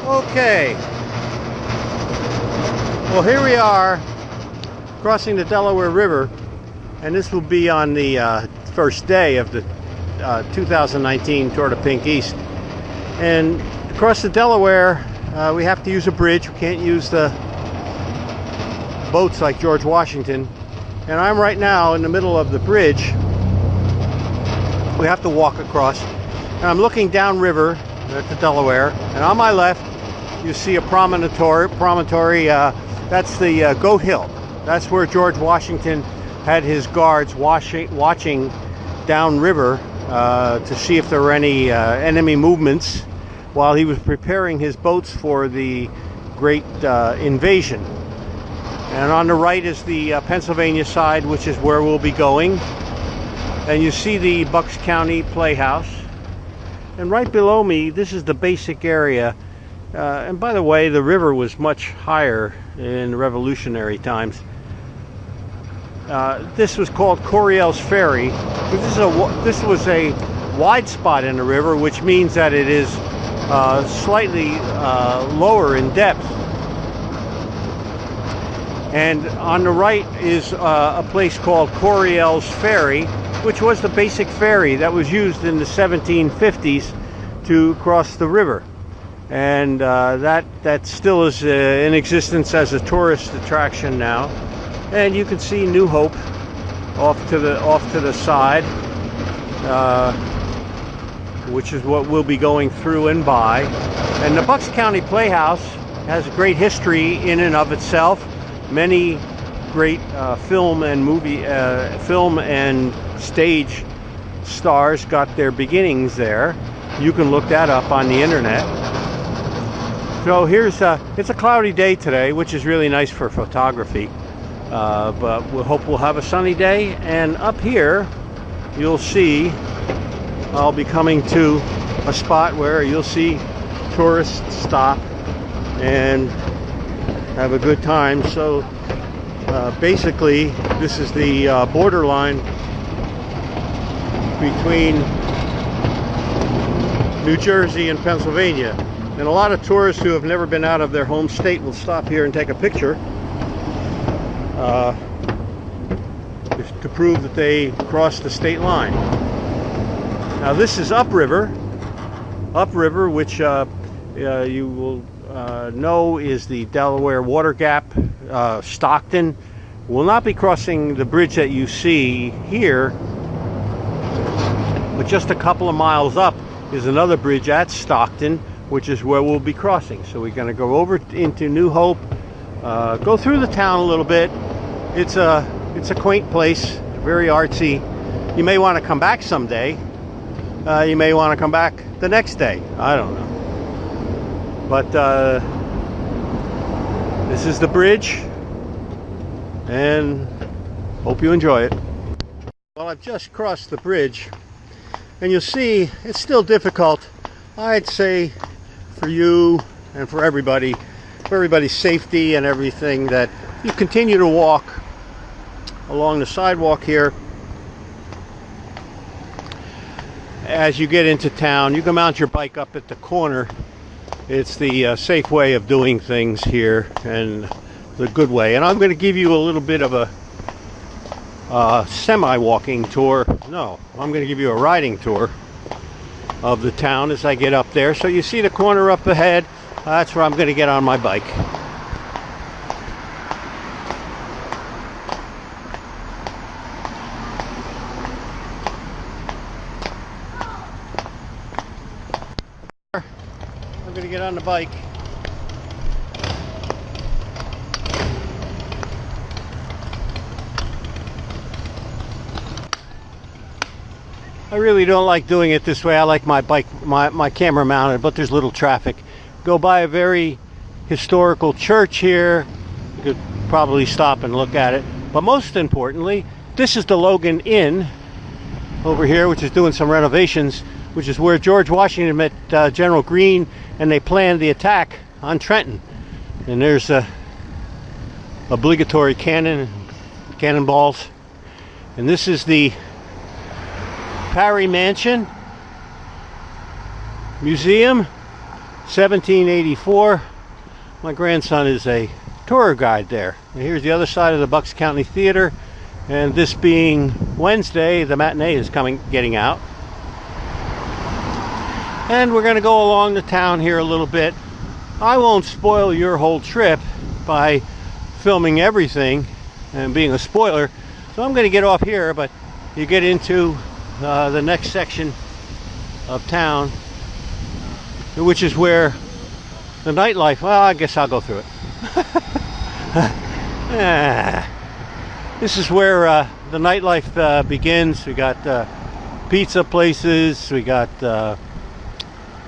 Okay, well here we are crossing the Delaware River, and this will be on the first day of the 2019 Tour de Pink East. And to cross the Delaware, we have to use a bridge. We can't use the boats like George Washington. And I'm right now in the middle of the bridge. We have to walk across. And I'm looking downriver at the Delaware, and on my left you see a promontory. That's the Goat Hill. That's where George Washington had his guards watching downriver to see if there were any enemy movements while he was preparing his boats for the great invasion. And on the right is the Pennsylvania side, which is where we'll be going. And you see the Bucks County Playhouse. And right below me, this is the basic area. And by the way, the river was much higher in Revolutionary times. This was called Coryell's Ferry. This was a wide spot in the river, which means that it is slightly lower in depth. And on the right is a place called Coryell's Ferry, which was the basic ferry that was used in the 1750s to cross the river. And that still is in existence as a tourist attraction now. And you can see New Hope off to the side, which is what we'll be going through and by. And the Bucks County Playhouse has a great history in and of itself. Many great film and stage stars got their beginnings there. You can look that up on the internet. So here's it's a cloudy day today, which is really nice for photography. But we'll hope we'll have a sunny day. And up here, you'll see I'll be coming to a spot where you'll see tourists stop and have a good time. So basically, this is the borderline between New Jersey and Pennsylvania. And a lot of tourists who have never been out of their home state will stop here and take a picture to prove that they crossed the state line. Now this is upriver, which you will know is the Delaware Water Gap. Stockton will not be crossing the bridge that you see here, but just a couple of miles up is another bridge at Stockton, which is where we'll be crossing. So we're going to go over into New Hope, go through the town a little bit. It's a quaint place, very artsy. You may want to come back someday. You may want to come back the next day. I don't know. But this is the bridge, and hope you enjoy it. Well, I've just crossed the bridge, and you'll see it's still difficult, I'd say, for you and for everybody's safety and everything, that you continue to walk along the sidewalk here. As you get into town, you can mount your bike up at the corner. It's the safe way of doing things here, and the good way. And I'm going to give you a little bit of a semi-walking tour. No, I'm going to give you a riding tour of the town as I get up there. So you see the corner up ahead. That's where I'm going to get on my bike. I'm going to get on the bike. I really don't like doing it this way. I like my bike, my camera mounted, but there's little traffic. Go by a very historical church here. You could probably stop and look at it. But most importantly, this is the Logan Inn over here, which is doing some renovations, which is where George Washington met General Greene, and they planned the attack on Trenton. And there's obligatory cannonballs. And this is the Parry Mansion Museum, 1784. My grandson is a tour guide there. And here's the other side of the Bucks County Theater, and this being Wednesday, the matinee is getting out. And we're going to go along the town here a little bit. I won't spoil your whole trip by filming everything and being a spoiler, so I'm going to get off here, but you get into the next section of town, which is where the nightlife, well, I guess I'll go through it. This is where the nightlife begins. We got pizza places, we got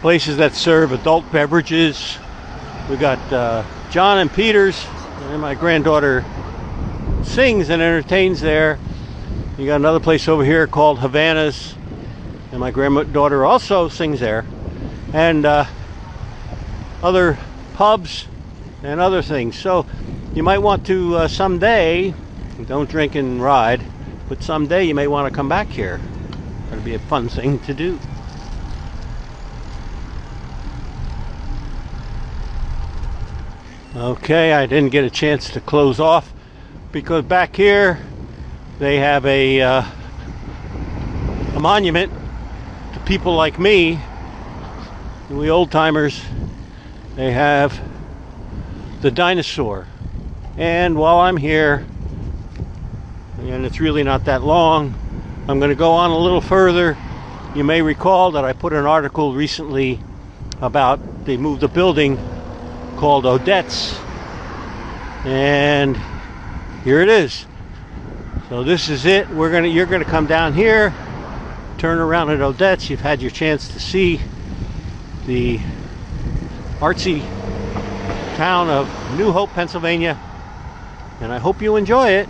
places that serve adult beverages. We got John and Peter's, and my granddaughter sings and entertains there. You got another place over here called Havana's, and my granddaughter also sings there. And other pubs and other things. So you might want to someday, don't drink and ride, but someday you may want to come back here. That'd be a fun thing to do. Okay, I didn't get a chance to close off because back here they have a monument to people like me, we old timers. They have the dinosaur, and while I'm here, and it's really not that long, I'm going to go on a little further. You may recall that I put an article recently about they moved a building called Odette's, and here it is. So this is it. You're gonna come down here, turn around at Odette's. You've had your chance to see the artsy town of New Hope, Pennsylvania, and I hope you enjoy it.